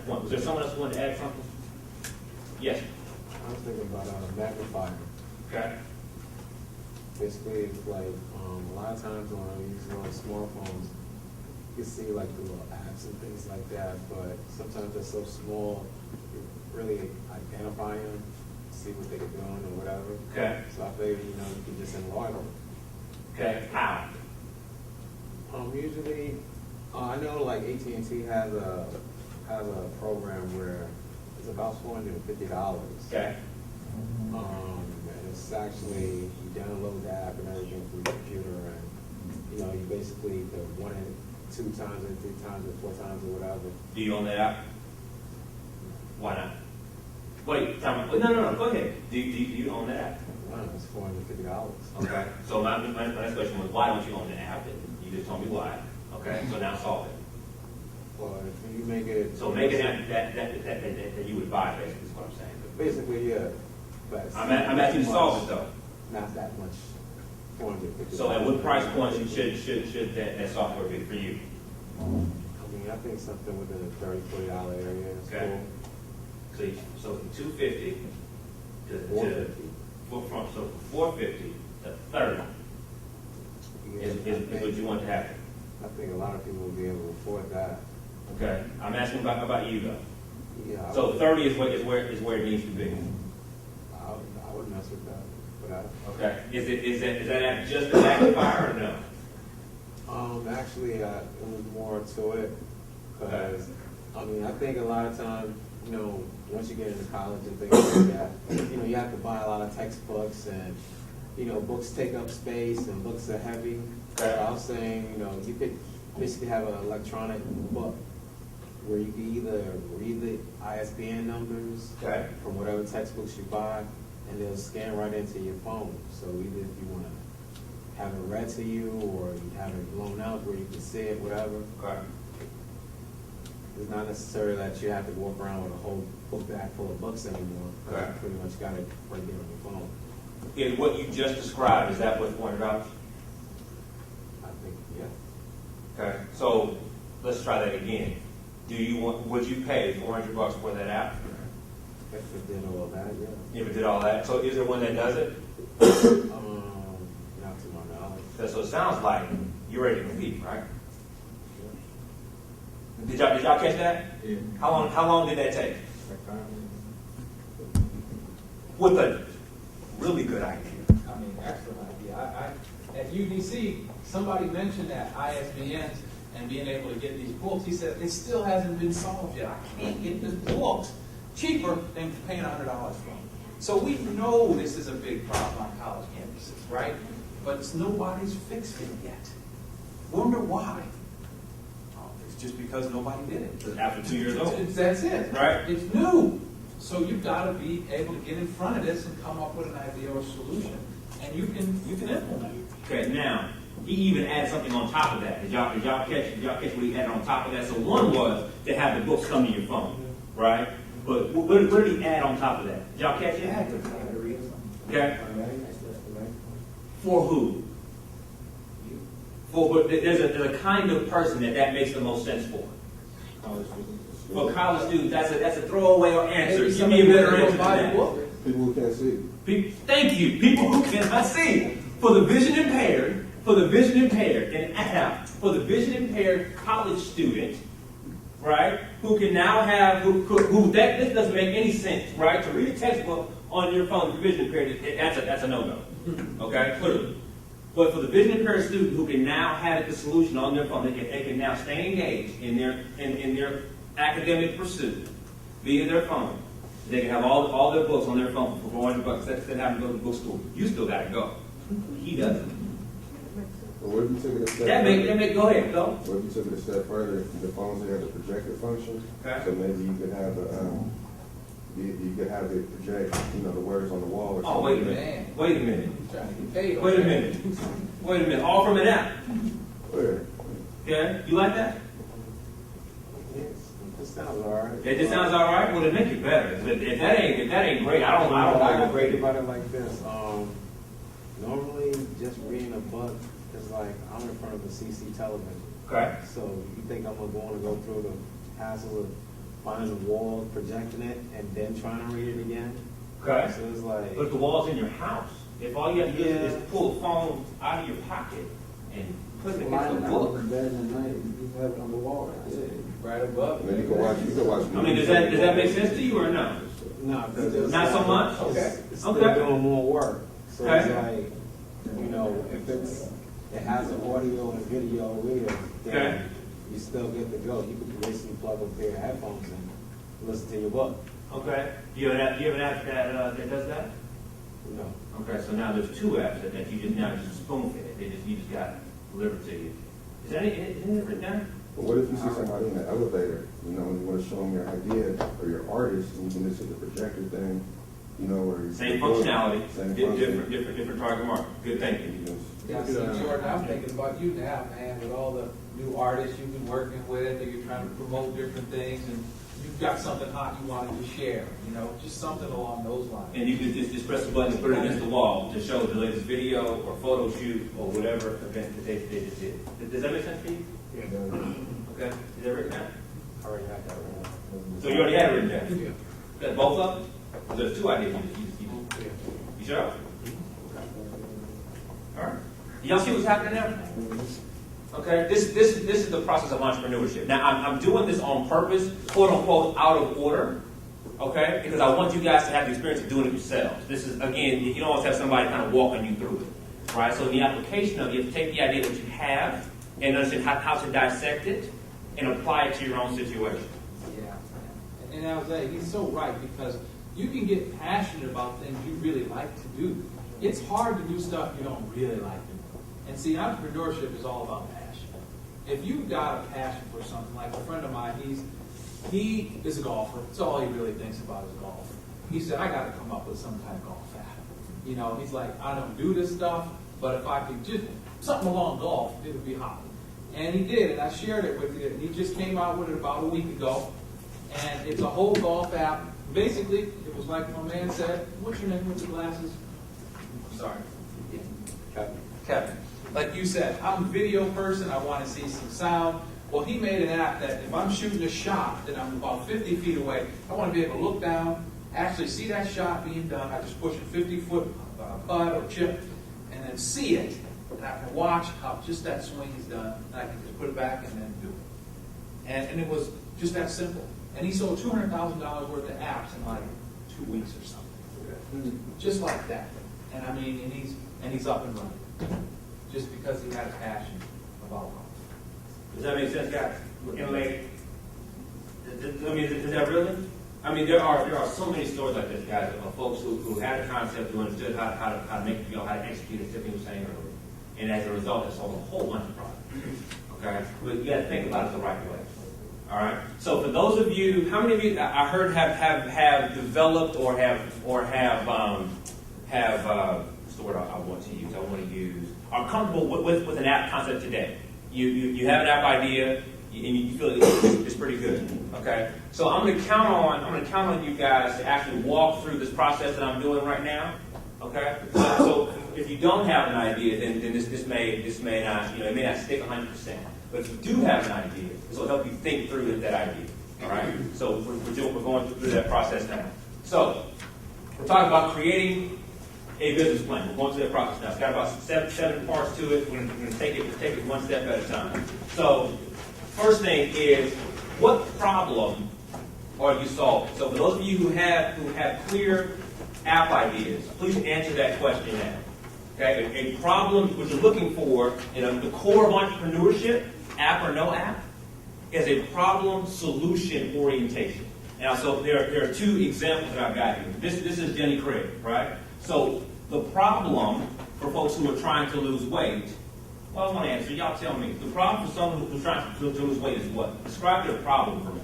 point. Was there someone else who wanted to add something? Yes. I was thinking about a magnifier. Okay. Basically, it's like a lot of times when I'm using on smartphones, you can see like the little apps and things like that, but sometimes they're so small, you really identify them, see what they're doing or whatever. Okay. So I figured, you know, you can just enlarge them. Okay. How? Usually, I know like AT&T has a program where it's about $450. Okay. And it's actually, you download the app and everything from your computer, and you know, you basically the 1 and 2 times and 3 times and 4 times or whatever. Do you own that app? Why not? Wait, time. No. Go ahead. Do you own that app? It's $450. Okay. So my next question was, why don't you own the app? You just told me why. Okay. So now solve it. Well, if you make it, So make it that you would buy, basically, is what I'm saying. basically, yeah. But I'm asking you to solve it though. Not that much. $450. So at what price point should that software be for you? I mean, I think something within the $30-$40 area is Okay. cool. So from 250 to $450. so 450 to 30 is what you want to happen. I think a lot of people will be able to afford that. Okay. I'm asking about you though. Yeah. So 30 is where it needs to be. I would mess with that, but Okay. Is that just a magnifier or no? actually, it was more to it, because, I mean, I think a lot of times, you know, once you get into college and things like that, you know, you have to buy a lot of textbooks, and, you know, books take up space, and books are heavy. Okay. So I was saying, you know, you could basically have an electronic book where you can either read the ISBN numbers Okay. from whatever textbooks you buy, and they'll scan right into your phone. So either if you want to have it read to you, or you have it blown out where you can see it, whatever. Okay. It's not necessary that you have to walk around with a whole book bag full of books anymore. Okay. You pretty much got it right there on your phone. Is what you just described, is that what's $400? I think, yeah. Okay. So let's try that again. Would you pay $400 for that app? If it did all that, yeah. If it did all that. So is there one that does it? Not to my knowledge. So it sounds like you're ready to compete, right? Did y'all catch that? Yeah. How long did that take? Like 5 minutes. With a really good idea. I mean, excellent idea. At UDC, somebody mentioned that ISBNs and being able to get these books. He said it still hasn't been solved yet. I can't get the books cheaper than paying $100 for them. So we know this is a big problem on college campuses, right? But nobody's fixed it yet. Wonder why? Oh, it's just because nobody did it. After 2 years old. That's it. Right. It's new. So you've got to be able to get in front of this and come up with an idea or solution. And you can implement it. Okay, now, he even added something on top of that. Did y'all catch what he added on top of that? So one was to have the books come to your phone, right? But what did he add on top of that? Did y'all catch it? Okay. For who? But there's a kind of person that makes the most sense for. For college students, that's a throwaway answer. Give me a better answer than that. People who can't see. Thank you. People who cannot see. For the vision impaired, an app for the vision impaired college student, right? Who can now have this doesn't make any sense, right? To read a textbook on your phone for vision impaired, that's a no-no. Okay, clearly. But for the vision impaired student who can now have the solution on their phone, they can now stay engaged in their academic pursuit via their phone. They can have all their books on their phone for $400 instead of having to go to the bookstore. You still got to go. He doesn't. But what if you took it a step Go ahead, go. What if you took it a step further? The phones have the projector function, Okay. so maybe you could have you could have it project, the words on the wall. Or Oh, wait a minute. Man. Wait a minute. Trying to get paid. Wait a minute. Wait a minute. All from an app. Where? Okay? You like that? Yes, it sounds all right. It just sounds all right. Well, it make it better. If that ain't great, I don't know I how great think it. about it like this. Normally, just reading a book is like I'm in front of a CC television. Okay. So you think I'm going to go through the hassle of finding the wall, projecting it, and then trying to read it again. Okay. So it's like, But the wall's in your house. If all you have to do Yeah. is pull a phone out of your pocket and put it against Lying the down book. on the bed at night, you have it on the wall. yeah. Right above. And then you can watch, I mean, does that make sense to you or no? No, because it's Not so like- much? Okay. It's still Okay. doing more work. So Okay. it's like, you know, if it has an audio and video reader, then Okay. you still get to go. You could basically plug a pair of headphones and listen to your book. Okay. Do you have an app that does that? You know. Okay, so now there's two apps that you just now just spoon fed. You just got delivered to you. Isn't it written down? But what if you see somebody in the elevator, you know, and you want to show them your idea or your artist, and you can just hit the projector thing, you know, or Same functionality, Same different target market. Good thinking. Yeah, see, Jordan, I'm thinking about you now, man, with all the new artists you've been working with, and you're trying to promote different things, and you've got something hot you wanted to share, you know, just something along those lines. And you can just press the button and put it against the wall to show the latest video or photo shoot or whatever event that they just did. Does that make sense to you? Yeah. Okay. Is that written down? I already had that one. So you already had it written down? Yeah. Got both of them? There's two ideas. You sure? All right. Y'all see what's happening now? Okay. This is the process of entrepreneurship. Now I'm doing this on purpose, quote unquote, out of order. Okay, because I want you guys to have the experience of doing it yourselves. This is, again, you don't always have somebody kind of walking you through it, right? So in the application of it, you have to take the idea that you have and understand how to dissect it and apply it to your own situation. Yeah. And Jose, he's so right, because you can get passionate about things you really like to do. It's hard to do stuff you don't really like to do. And see, entrepreneurship is all about passion. If you've got a passion for something, like a friend of mine, he is a golfer. That's all he really thinks about is golf. He said, I got to come up with some kind of golf app. You know, he's like, I don't do this stuff, but if I could just, something along golf, it would be hot. And he did, and I shared it with you. He just came out with it about a week ago. And it's a whole golf app. Basically, it was like my man said, what's your name with the glasses? I'm sorry. Kevin. Like you said, I'm a video person. I want to see some sound. Well, he made an app that if I'm shooting a shot that I'm about 50 feet away, I want to be able to look down, actually see that shot being done. I just push a 50-foot putt or chip, and then see it. And I can watch how just that swing is done, and I can just put it back and then do it. And it was just that simple. And he sold $200,000 worth of apps in like 2 weeks or something. Just like that. And I mean, and he's up and running. Just because he had a passion about golf. Does that make sense, guys? And like, I mean, is that really? I mean, there are so many stories like this, guys, of folks who had a concept, who understood how to make, how to execute, as Tiffany was saying earlier, and as a result, it sold a whole bunch of products. Okay, but you got to think about it the right way. All right. So for those of you, how many of you I heard have developed or have what's the word I want to use? I want to use are comfortable with an app concept today. You have an app idea and you feel it's pretty good. Okay. So I'm going to count on you guys to actually walk through this process that I'm doing right now. Okay. So if you don't have an idea, then this may not, it may not stick 100%. But if you do have an idea, this will help you think through that idea. All right. So we're going through that process now. So we're talking about creating a business plan. We're going through that process now. It's got about seven parts to it. We're going to take it one step at a time. So first thing is, what problem are you solving? So for those of you who have clear app ideas, please answer that question now. Okay, a problem which you're looking for in the core of entrepreneurship, app or no app, is a problem-solution orientation. Now, so there are two examples that I've got here. This is Jenny Craig, right? So the problem for folks who are trying to lose weight, well, I want to answer. Y'all tell me. The problem for someone who's trying to lose weight is what? Describe their problem for me.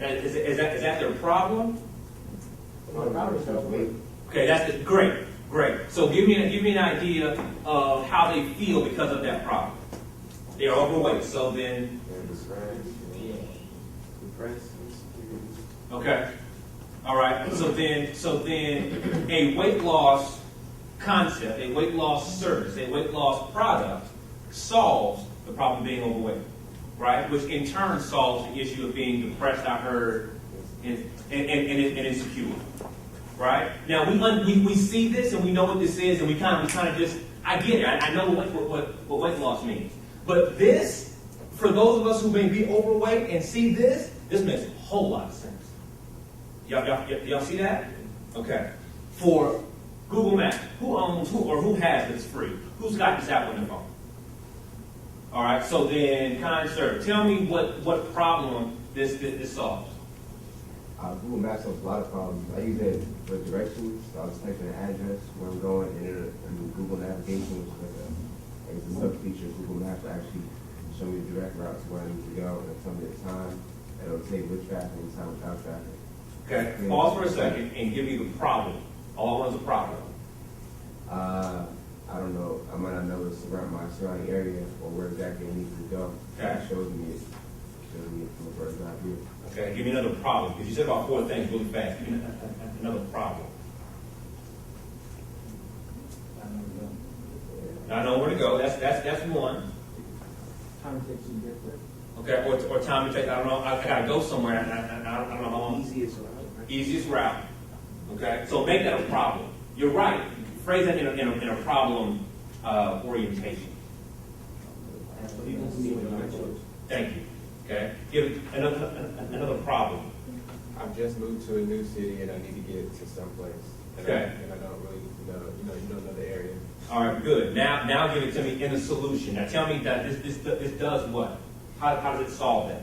Is that their problem? Okay, that's it. Great. So give me an idea of how they feel because of that problem. They're overweight, so then. Okay. All right. So then, a weight loss concept, a weight loss service, a weight loss product solves the problem of being overweight, right? Which in turn solves the issue of being depressed, I heard, and insecure, right? Now we see this and we know what this is, and we kind of just, I get it. I know what weight loss means, but this, for those of us who may be overweight and see this makes a whole lot of sense. Y'all see that? Okay. For Google Maps, who owns who has this free? Who's got this app on their phone? All right. So then, kind sir, tell me what problem this solves. Google Maps solves a lot of problems. I use it for directions. So I was typing an address where I'm going, and in Google Navigation, which is a sub feature of Google Maps, will actually show me the direct route to where I need to go, and tell me the time, and it'll say with traffic and time without traffic. Okay. Pause for a second and give me the problem. All I want is a problem. I don't know. I might not know the surrounding area or where exactly I need to go. Okay. It shows me it from the bird's eye view. Okay. Give me another problem, because you said about 4 things really fast. Give me another problem. I know where to go. That's one. Time takes you to get there. Okay, or time to take. I don't know. I gotta go somewhere, and I don't know how long. Easiest route. Okay, so make that a problem. You're right. Phrase that in a problem orientation. Thank you. Okay, give another problem. I've just moved to a new city and I need to get to someplace. Okay. And I don't really know, you don't know the area. All right, good. Now give it to me in a solution. Now tell me that this does what? How does it solve that?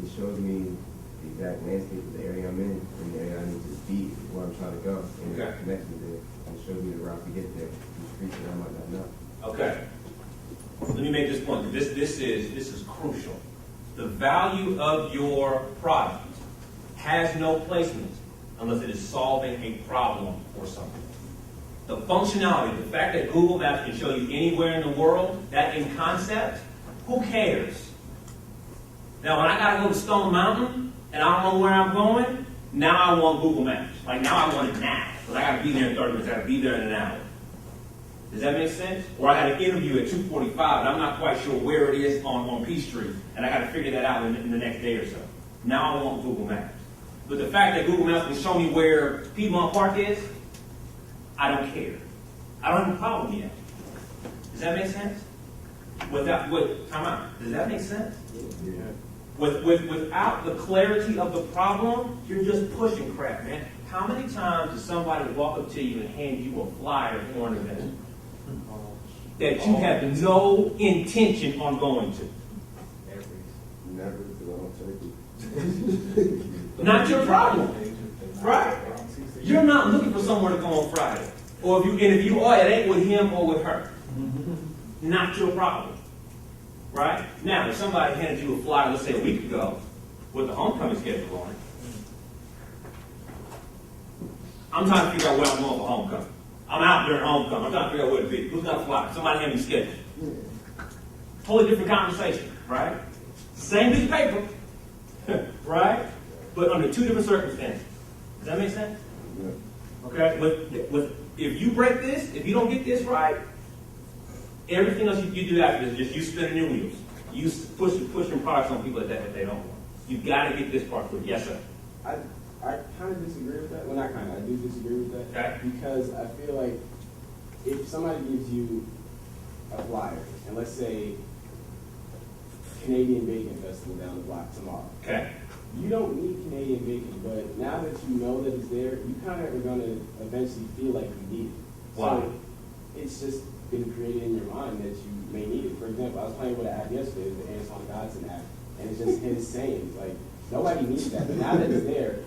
It shows me the exact landscape of the area I'm in and the area I need to be, where I'm trying to go. And Okay. it connects me there and shows me the route to get there. The streets that I might not know. Okay. Let me make this point. This is crucial. The value of your product has no placement unless it is solving a problem or something. The functionality, the fact that Google Maps can show you anywhere in the world, that in concept, who cares? Now, when I gotta go to Stone Mountain and I don't know where I'm going, now I want Google Maps. Like now I want it now. Because I gotta be there in 30 minutes, I gotta be there in an hour. Does that make sense? Or I had an interview at 2:45 and I'm not quite sure where it is on P Street, and I got to figure that out in the next day or so. Now I want Google Maps. But the fact that Google Maps will show me where Piedmont Park is, I don't care. I don't have a problem yet. Does that make sense? Time out. Does that make sense? Yeah. Without the clarity of the problem, you're just pushing crap, man. How many times does somebody walk up to you and hand you a flyer for an event that you have no intention on going to? Never, because I don't take it. Not your problem, right? You're not looking for somewhere to go on Friday. Or if you are, it ain't with him or with her. Not your problem, right? Now, if somebody handed you a flyer, let's say a week ago, with the homecoming schedule on it, I'm trying to figure out where I'm going for homecoming. I'm out during homecoming. I'm trying to figure out where to be. Who's got a flyer? Somebody hand me a schedule. Totally different conversation, right? Same piece of paper, right? But under 2 different circumstances. Does that make sense? Yeah. Okay? If you break this, if you don't get this right, everything else you do after this is just you spinning your wheels. You pushing products on people that they don't want. You've got to get this part through. Yes, sir. I kind of disagree with that. Well, not kind of. I do disagree with that. Okay. Because I feel like if somebody gives you a flyer, and let's say Canadian Bacon Festival down the block tomorrow. Okay. You don't need Canadian bacon, but now that you know that it's there, you kind of are going to eventually feel like you need it. Why? So it's just been created in your mind that you may need it. For example, I was playing with an app yesterday, the Anton Godson app, and it's just insane. Like, nobody needs that, but now that it's there,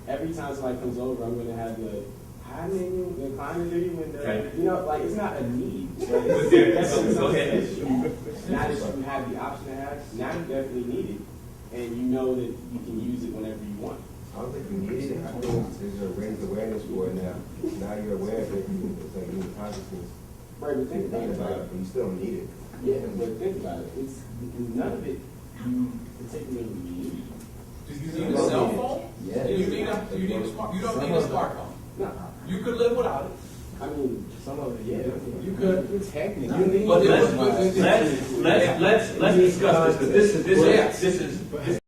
every time somebody comes over, I'm going to have the high menu, the climate video window. Okay. You know, like, it's not a need. But Go something ahead. that now that you have the option to have, now you definitely need it. And you know that you can use it whenever you want. I don't think you need it. I think there's a raised awareness for it now. Now you're aware of it. It's like new consciousness. Right, but think about But you still don't need it. Yeah, but think about it. It's none of it you particularly need. Do you need a cell phone? Yeah. Do you need a smart? You don't need a smartphone. No. You could live without it. I mean, Some of it, yeah. You could. Technically. But Let's discuss this, because this is